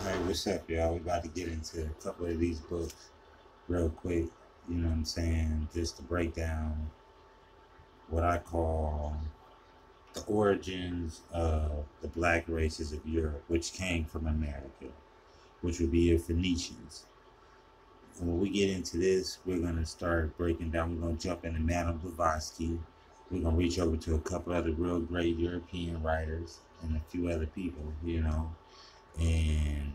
Hey, what's up, y'all? We about to get into a couple of these books real quick. You know what I'm saying? Just to break down what I call the origins of the black races of Europe, which came from America, which would be your Phoenicians. And when we get into this, we're gonna start breaking down. We're gonna jump into Madame Blavatsky. We're gonna reach over to a couple other real great European writers and a few other people, and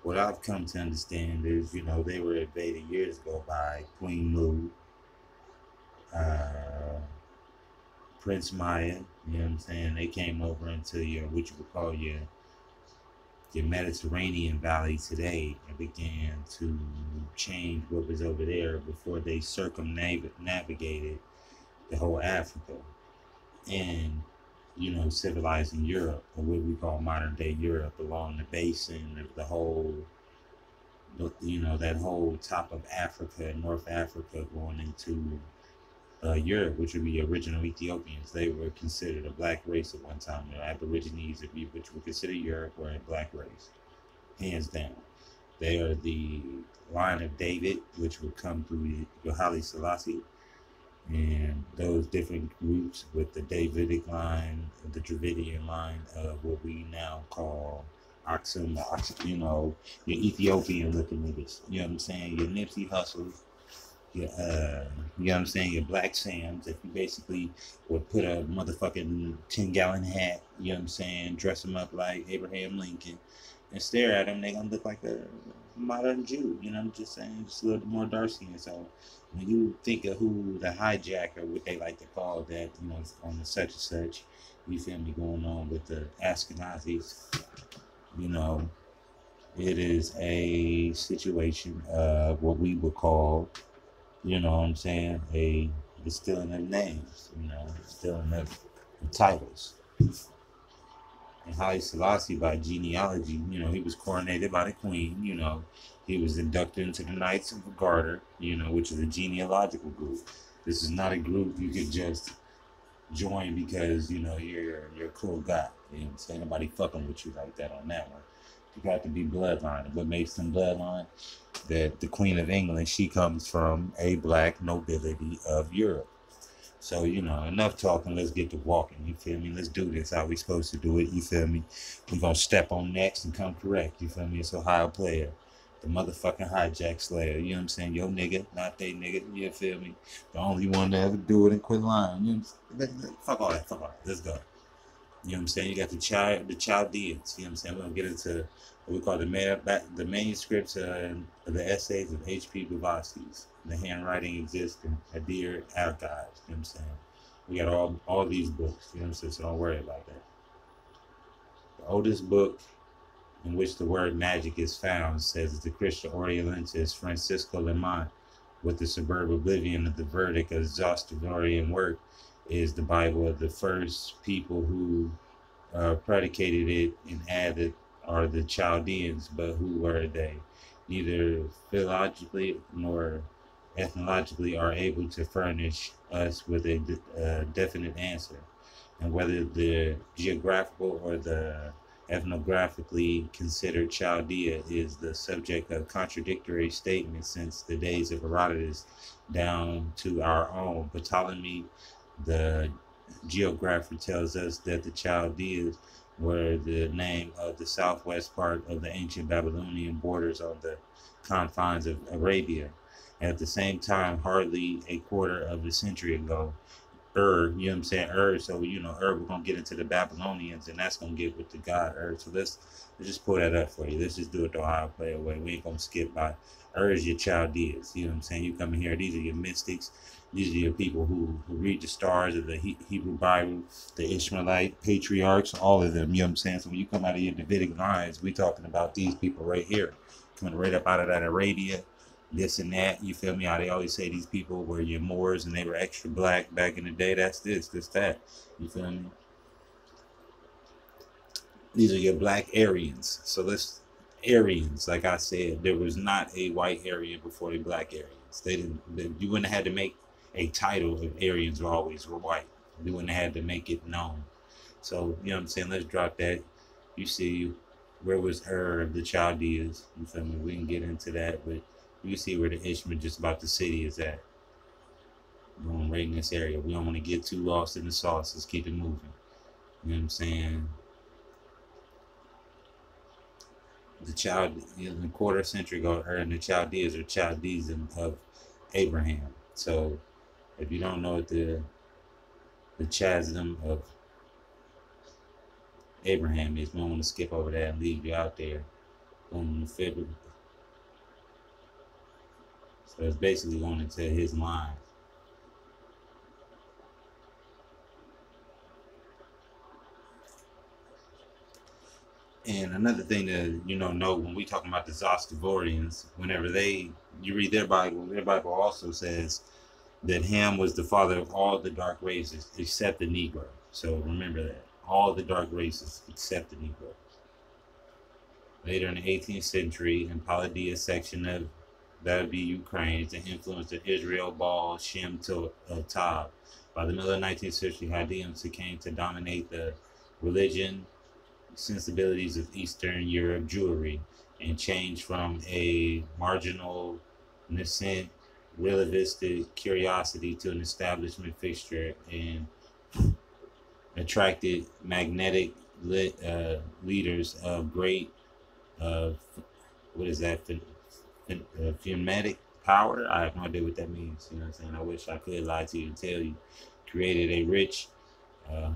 what I've come to understand is, they were invaded years ago by Queen Mu, uh, Prince Maya. You know what I'm saying? They came over into your what you would call your Mediterranean valley today and began to change what was over there before they circumnavigated the whole Africa and civilizing Europe, or what we call modern day Europe, along the basin of the whole that whole top of Africa, North Africa, going into Europe, which would be original Ethiopians. They were considered a black race at one time. The Aborigines, which we consider Europe, were a black race, hands down. They are the line of David, which would come through the Hallie Selassie, and those different groups with the Davidic line, the Dravidian line of what we now call Oxum, your Ethiopian looking niggas. You know what I'm saying? Your Nipsey Hustles, you know what I'm saying? Your Black Sams. If you basically would put a motherfucking 10-gallon hat, you know what I'm saying? Dress them up like Abraham Lincoln and stare at them, they gonna look like a modern Jew. You know what I'm just saying? Just a little more Darcy. So when you think of who the hijacker, what they like to call that, on the such and such, you feel me, going on with the Ashkenazis, you know, it is a situation of what we would call, you know what I'm saying, the stealing of names, stealing of titles. And Haile Selassie, by genealogy, he was coronated by the Queen, he was inducted into the Knights of the Garter, which is a genealogical group. This is not a group you could just join because, you're a cool guy. You know what I'm saying? Nobody fucking with you like that on that one. You got to be bloodline. And what makes them bloodline? That the Queen of England, she comes from a black nobility of Europe. So, enough talking. Let's get to walking. You feel me? Let's do this how we supposed to do it. You feel me? We're going to step on next and come correct. You feel me? It's OhioPlaya, the motherfucking hijack slayer. You know what I'm saying? Yo nigga, not they nigga. You feel me? The only one to ever do it and quit lying. You know what I'm saying? Fuck all that. Fuck all that. Let's go. You know what I'm saying? You got the Chaldeans. You know what I'm saying? We're going to get into what we call the manuscripts of the essays of H.P. Blavatsky's. The handwriting exists in Hadir archives. You know what I'm saying? We got all these books. You know what I'm saying? So don't worry about that. The oldest book in which the word magic is found says the Christian Orientalist Francisco Lemont, with the superb oblivion of the verdict of Zoroastrian work, is the Bible of the first people who predicated it and added are the Chaldeans, but who were they? Neither philologically nor ethnologically are able to furnish us with a definite answer, and whether the geographical or the ethnographically considered Chaldea is the subject of contradictory statements since the days of Herodotus down to our own. Ptolemy, the geographer, tells us that the Chaldeans were the name of the southwest part of the ancient Babylonian borders on the confines of Arabia. At the same time, hardly a quarter of a century ago, you know what I'm saying, so we're gonna get into the Babylonians, and that's gonna get with the god So let's just pull that up for you. Let's just do it the OhioPlaya way. We ain't gonna skip by is your Chaldeans. You know what I'm saying? You come in here, these are your mystics. These are your people who read the stars of the Hebrew Bible, the Ishmaelite patriarchs, all of them. You know what I'm saying? So when you come out of your Davidic lines, we talking about these people right here, coming right up out of that Arabia, this and that. You feel me? How they always say these people were your Moors and they were extra black back in the day. That's this, that. You feel me? These are your black Aryans. So let's Aryans. Like I said, there was not a white Aryan before the black Aryans. You wouldn't have had to make a title if Aryans were always white. You wouldn't have had to make it known. So you know what I'm saying. Let's drop that. You see, where was Ur of the Chaldeans? You feel me? We can get into that, but you see where the Ishmael just about the city is at. Going right in this area. We don't want to get too lost in the sauce. Let's keep it moving. You know what I'm saying? The child in the quarter century ago, Ur and the Chaldeans are Chaldees of Abraham. So if you don't know what the chasm of Abraham is, we don't want to skip over that and leave you out there. Boom, February. So it's basically going into his line. And another thing to note when we talking about the Zostivorians, whenever you read their Bible also says that Ham was the father of all the dark races except the Negro. So remember that. All the dark races except the Negro. Later in the 18th century, in Paladia section of that would be Ukraine, the influence of Israel, Baal, Shem, Tab. By the middle of the 19th century, Hadeans came to dominate the religion, sensibilities of Eastern Europe Jewry, and changed from a marginal, nascent, relativistic curiosity to an establishment fixture, and attracted magnetic leaders of great, what is that, pneumatic power? I have no idea what that means. You know what I'm saying? I wish I could lie to you and tell you. Created a rich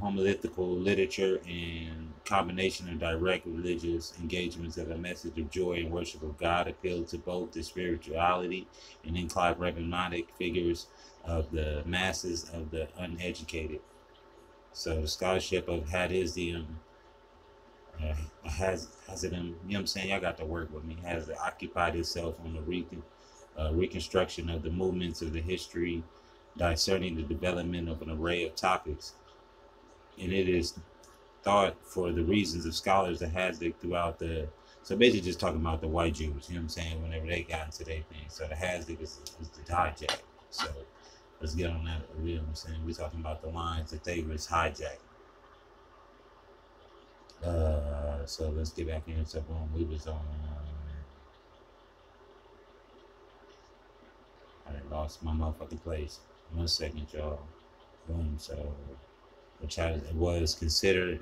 homiletical literature and combination of direct religious engagements of a message of joy and worship of God appealed to both the spirituality and inclined rabbinic figures of the masses of the uneducated. So the scholarship of Hasidism, you know what I'm saying? Y'all got to work with me. Has occupied itself on the reconstruction of the movements of the history, discerning the development of an array of topics. And it is thought for the reasons of scholars that Hasidic throughout so basically just talking about the white Jews, you know what I'm saying, whenever they got into their thing. So the Hasidic is the hijack. So let's get on that, you know what I'm saying? We're talking about the lines that they was hijacking. So let's get back into boom. We was on. I lost my motherfucking place. 1 second, y'all. Boom. So, which was considered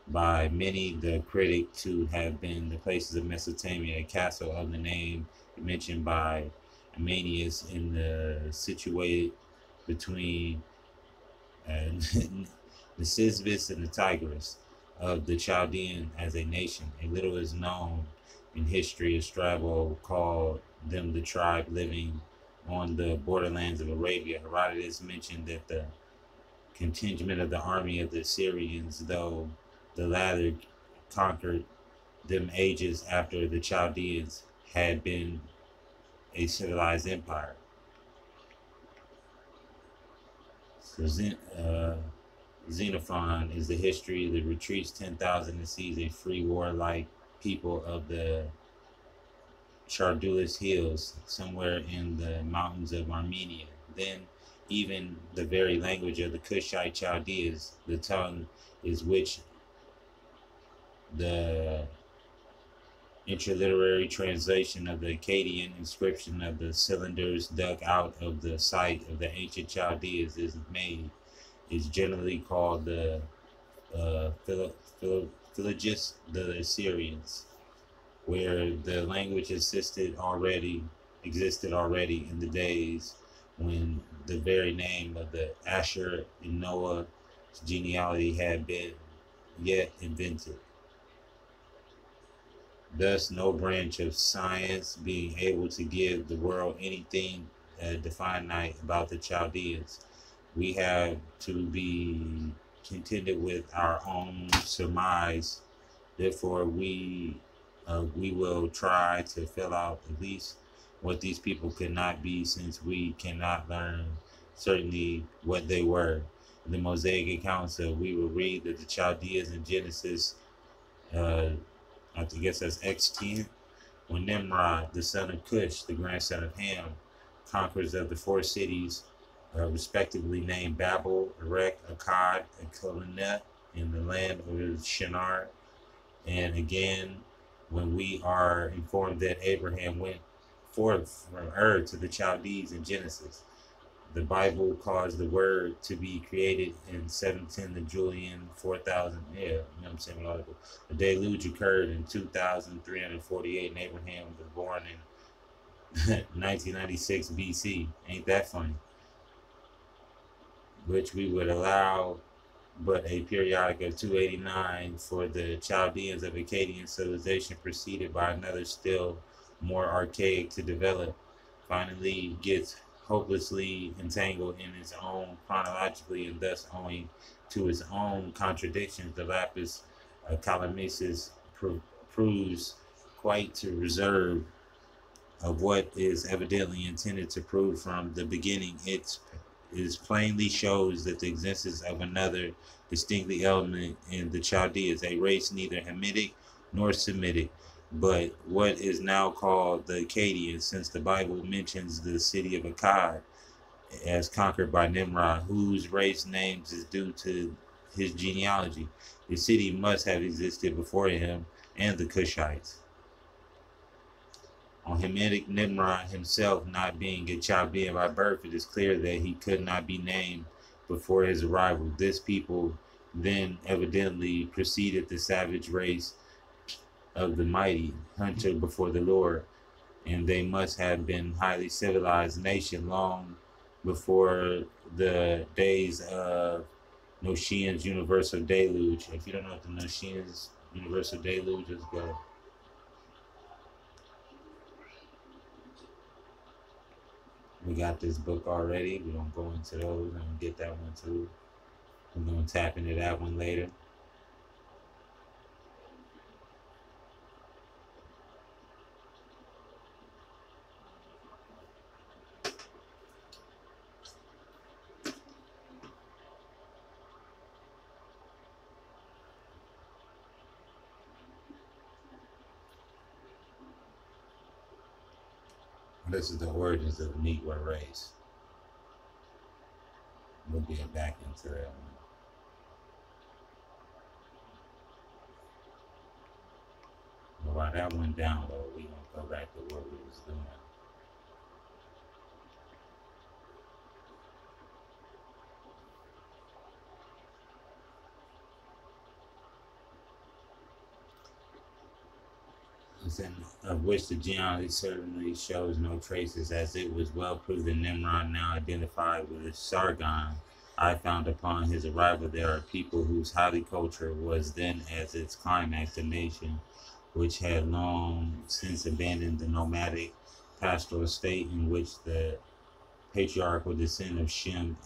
by many the critic to have been the places of Mesopotamia, a castle of the name mentioned by Amanius in the situated between the Nisibis and the Tigris of the Chaldean as a nation. A little is known in history. Strabo called them the tribe living on the borderlands of Arabia. Herodotus mentioned that the contingent of the army of the Assyrians, though the latter conquered them ages after the Chaldeans had been a civilized empire. So Xenophon is the history that retreats 10,000 and sees a free warlike people of the Chardulus Hills somewhere in the mountains of Armenia. Then even the very language of the Kushite Chaldeans, the tongue is which the interliterary translation of the Akkadian inscription of the cylinders dug out of the site of the ancient Chaldeans is made, is generally called the Philologists, the Assyrians, where the language existed already in the days when the very name of the Asher and Noah's genealogy had been yet invented. Thus, no branch of science being able to give the world anything definite about the Chaldeans, we have to be contented with our own surmise. Therefore, we will try to fill out at least what these people could not be, since we cannot learn certainly what they were. In the Mosaic accounts, we will read that the Chaldeans in Genesis, I guess that's X10, when Nimrod, the son of Cush, the grandson of Ham, conquerors of the 4 cities, respectively named Babel, Erech, Akkad, and Calneh, in the land of Shinar, And again, when we are informed that Abraham went forth from Ur to the Chaldees in Genesis, the Bible caused the word to be created in 710 the Julian 4000. Yeah, you know what I'm saying? The deluge occurred in 2348, and Abraham was born in 1996 BC. Ain't that funny? Which we would allow but a periodic of 289 for the Chaldeans of Akkadian civilization, preceded by another still more archaic to develop, finally gets hopelessly entangled in its own chronologically and thus owing to its own contradictions. The Lapis Calamisis proves quite to reserve of what is evidently intended to prove from the beginning. It is plainly shows that the existence of another distinctly element in the Chaldeans, a race neither Hamitic nor Semitic, but what is now called the Akkadians, since the Bible mentions the city of Akkad as conquered by Nimrod, whose race names is due to his genealogy. The city must have existed before him and the Kushites. On Hamitic Nimrod himself not being a Chaldean by birth, it is clear that he could not be named before his arrival. This people then evidently preceded the savage race of the mighty hunter before the Lord, and they must have been highly civilized nation long before the days of Noshian's universal deluge. If you don't know what the Noshian's universal deluge is, go. We got this book already. We're going to go into those and get that one too. We're going to tap into that one later. This is the origins of the Negro race. We'll get back into that one. But while that went down, though, we're going to go back to what we was doing. Of which the genealogy certainly shows no traces, as it was well proven Nimrod, now identified with Sargon, I found upon his arrival there are people whose highly culture was then as its climax a nation which had long since abandoned the nomadic pastoral state in which the patriarchal descent of Shem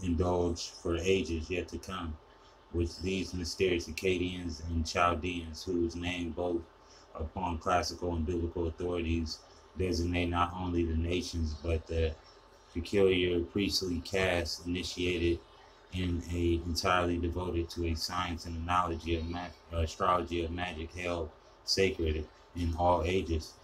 indulged for ages yet to come, which these mysterious Akkadians and Chaldeans, whose name both upon classical and biblical authorities designate not only the nations but the peculiar priestly caste initiated in a entirely devoted to a science and a knowledge of astrology of magic held sacred in all ages.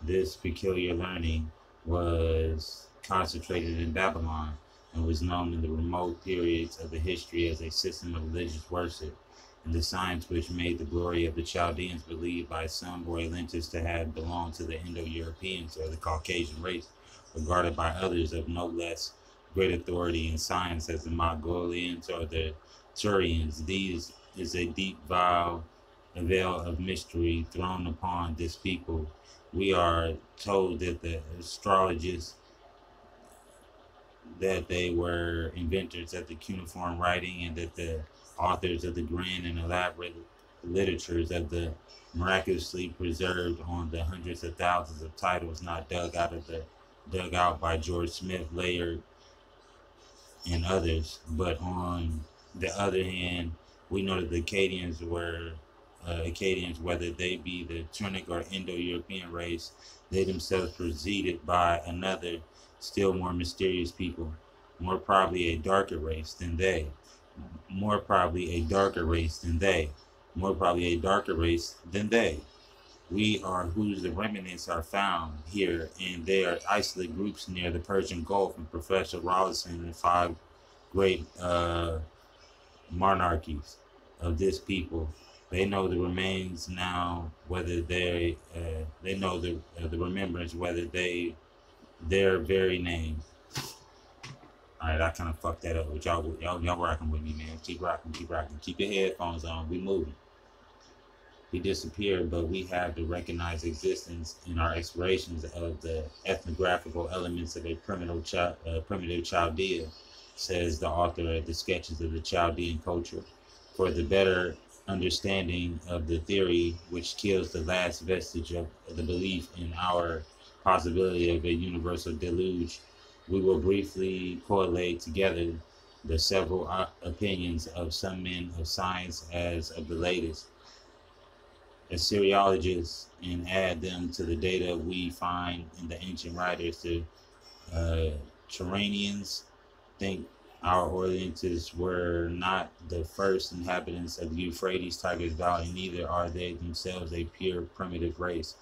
This peculiar learning was concentrated in Babylon and was known in the remote periods of the history as a system of religious worship, and the science which made the glory of the Chaldeans believed by some or Atlantis to have belonged to the Indo-Europeans or the Caucasian race, regarded by others of no less great authority in science as the Mongolians or the Turians. These is a deep veil of mystery thrown upon this people. We are told that the astrologers that they were inventors of the cuneiform writing, and that the authors of the grand and elaborate literatures of the miraculously preserved on the hundreds of thousands of titles not dug out by George Smith, Layard, and others. But on the other hand, we know that the Akkadians were Akkadians, whether they be the Tunic or Indo-European race, they themselves preceded by another, still more mysterious people, more probably a darker race than they, more probably a darker race than they, more probably a darker race than they. We are whose the remnants are found here, and they are isolated groups near the Persian Gulf, and Professor Rawlinson and 5 great monarchies of this people They know the remains now, whether they know the remembrance, whether their very name. All right, I kind of fucked that up, but y'all rocking with me, man. Keep rocking, keep rocking. Keep your headphones on. We moving. He disappeared, but we have to recognize existence in our explorations of the ethnographical elements of a primitive Chaldea, says the author of the Sketches of the Chaldean Culture, for the better understanding of the theory which kills the last vestige of the belief in our possibility of a universal deluge. We will briefly correlate together the several opinions of some men of science as of the latest Assyriologists and add them to the data we find in the ancient writers. The Turanians think our Orientals were not the first inhabitants of the Euphrates Tigris Valley, neither are they themselves a pure primitive race,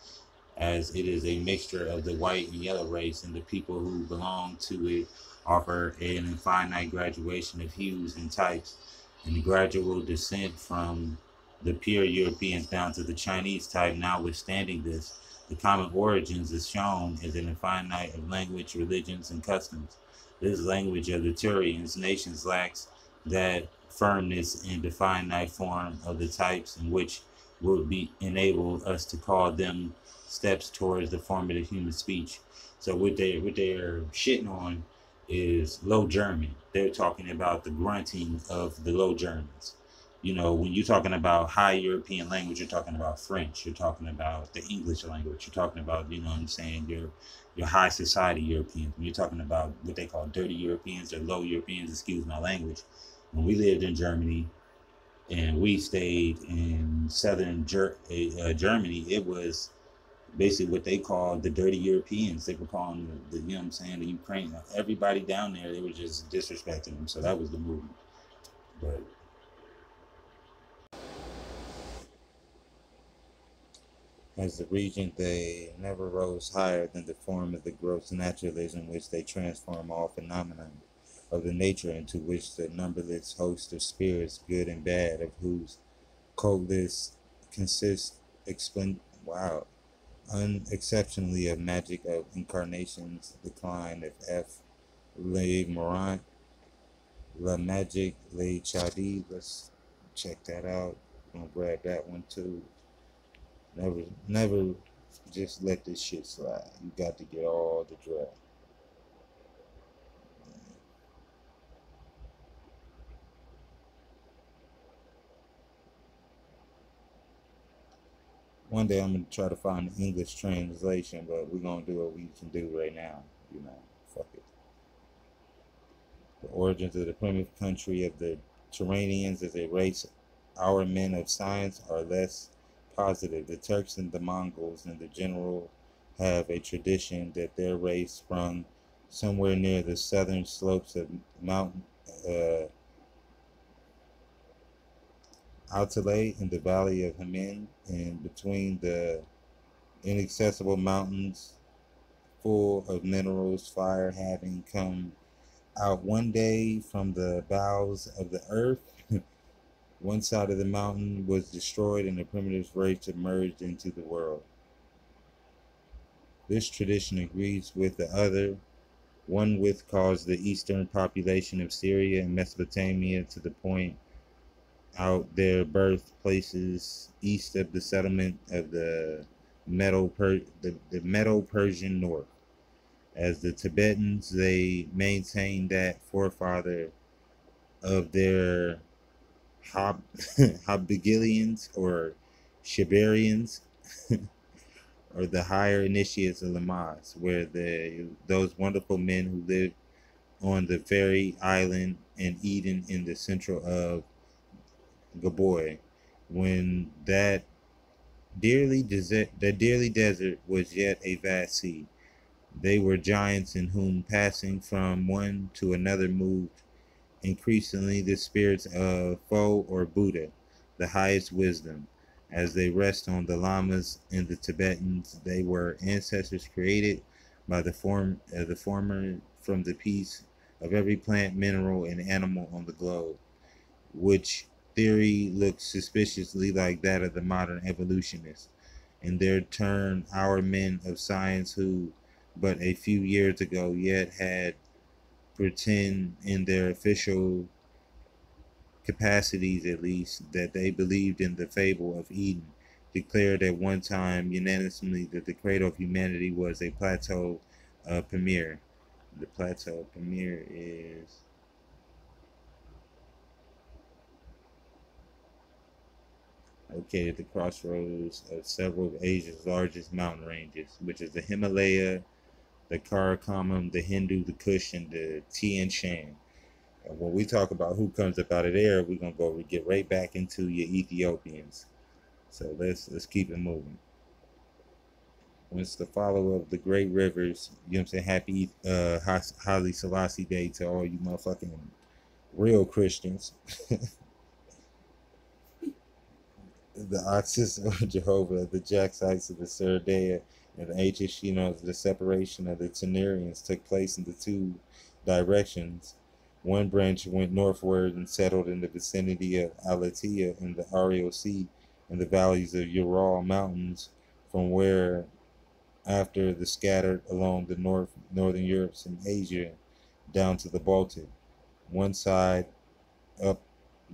as it is a mixture of the white and yellow race, and the people who belong to it offer an infinite graduation of hues and types, and the gradual descent from the pure Europeans down to the Chinese type. Notwithstanding this, the common origins is shown as an infinite of language, religions, and customs. This language of the Turians nations lacks that firmness and definite form of the types in which would be enable us to call them steps towards the formative human speech. So what they're shitting on is Low German. They're talking about the grunting of the Low Germans. You know, when you're talking about high European language, you're talking about French, you're talking about the English language, you're talking about, you know what I'm saying, your high society Europeans. When you're talking about what they call dirty Europeans or low Europeans, excuse my language. When we lived in Germany and we stayed in southern Germany, it was basically what they called the dirty Europeans. They were calling the you know what I'm saying, the Ukraine. Everybody down there, they were just disrespecting them. So that was the movement. But as the region, they never rose higher than the form of the gross naturalism which they transform all phenomena of the nature into which the numberless host of spirits, good and bad, of whose coalesce consists unexceptionally of magic of incarnations, decline of F. Le Morant, La Magic, Le Chadi. Let's check that out. I'm gonna grab that one too. Never just let this shit slide. You got to get all the draft. One day I'm gonna try to find an English translation, but we're gonna do what we can do right now. You know, fuck it. The origins of the primitive country of the Turanians as a race, our men of science are less positive. The Turks and the Mongols in the general have a tradition that their race sprung somewhere near the southern slopes of Mount Altalay in the valley of Hamin, and between the inaccessible mountains full of minerals, fire having come out one day from the bowels of the earth. One side of the mountain was destroyed and the primitive race emerged into the world. This tradition agrees with the other, one which caused the eastern population of Syria and Mesopotamia to the point out their birthplaces east of the settlement of the Medo-Persian North. As the Tibetans, they maintain that forefather of their Habigilians or Shibarians or the higher initiates of Lamaze, where those wonderful men who lived on the fairy island and Eden in the central of Gaboy, when that dearly desert was yet a vast sea. They were giants in whom, passing from one to another, moved increasingly the spirits of Fo or Buddha, the highest wisdom. As they rest on the Lamas and the Tibetans, they were ancestors created by the former from the peace of every plant, mineral, and animal on the globe, which theory looks suspiciously like that of the modern evolutionists. In their turn, our men of science who, but a few years ago, yet had pretend in their official capacities at least that they believed in the fable of Eden, declared at one time unanimously that the cradle of humanity was a plateau of Pamir. The plateau of Pamir is located at the crossroads of several of Asia's largest mountain ranges, which is the Himalaya, the Karakoram, the Hindu, the Kush, and the Tian Shan. And when we talk about who comes up out of there, we're gonna go get right back into your Ethiopians. So let's keep it moving. Once the follower of the great rivers, you know what I'm saying? Happy Haile Selassie Day to all you motherfucking real Christians. The Oxus of Jehovah, the Jaxites of the Sardea, and the ancient Shinos, the separation of the Tenerians took place in the two directions. One branch went northward and settled in the vicinity of Alatia in the Aral Sea and the valleys of Ural Mountains, from where after the scattered along the northern Europe and Asia down to the Baltic, one side up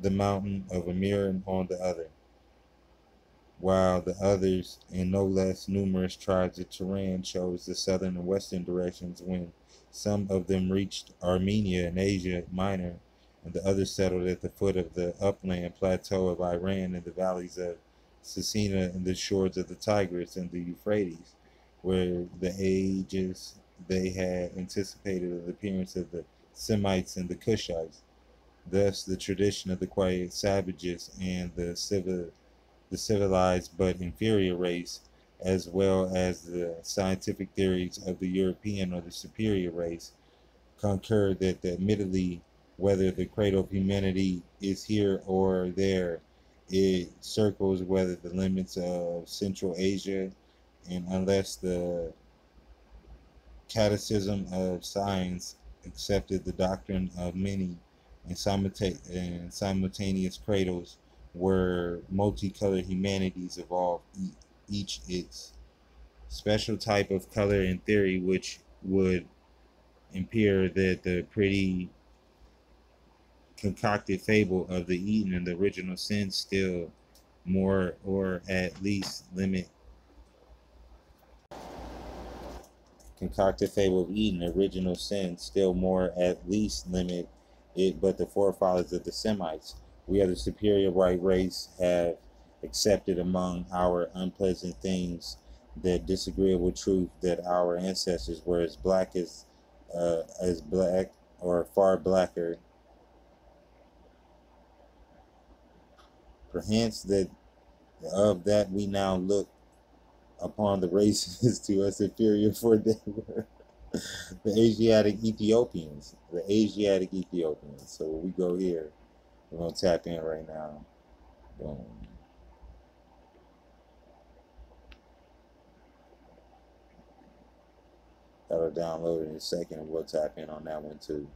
the mountain of Amir and on the other, while the others and no less numerous tribes of Turan chose the southern and western directions. When some of them reached Armenia and Asia Minor, and the others settled at the foot of the upland plateau of Iran and the valleys of Sicina and the shores of the Tigris and the Euphrates, where the ages they had anticipated the appearance of the Semites and the Kushites. Thus, the tradition of the quiet savages and the civilized but inferior race, as well as the scientific theories of the European or the superior race, concur that admittedly, whether the cradle of humanity is here or there, it circles whether the limits of Central Asia, and unless the catechism of science accepted the doctrine of many and simultaneous cradles where multicolored humanities evolved, each its special type of color and theory, which would appear that the pretty concocted fable of the Eden in the original sense still more or at least limit concocted fable of Eden, original sin, still more at least limit it, but the forefathers of the Semites, we of the superior white race have accepted among our unpleasant things the disagreeable truth that our ancestors were as black or far blacker. Perhance that of that we now look upon the races to us inferior, for they were the Asiatic Ethiopians. The Asiatic Ethiopians. So we go here. We're going to tap in right now. Boom. That'll download in a second, and we'll tap in on that one too.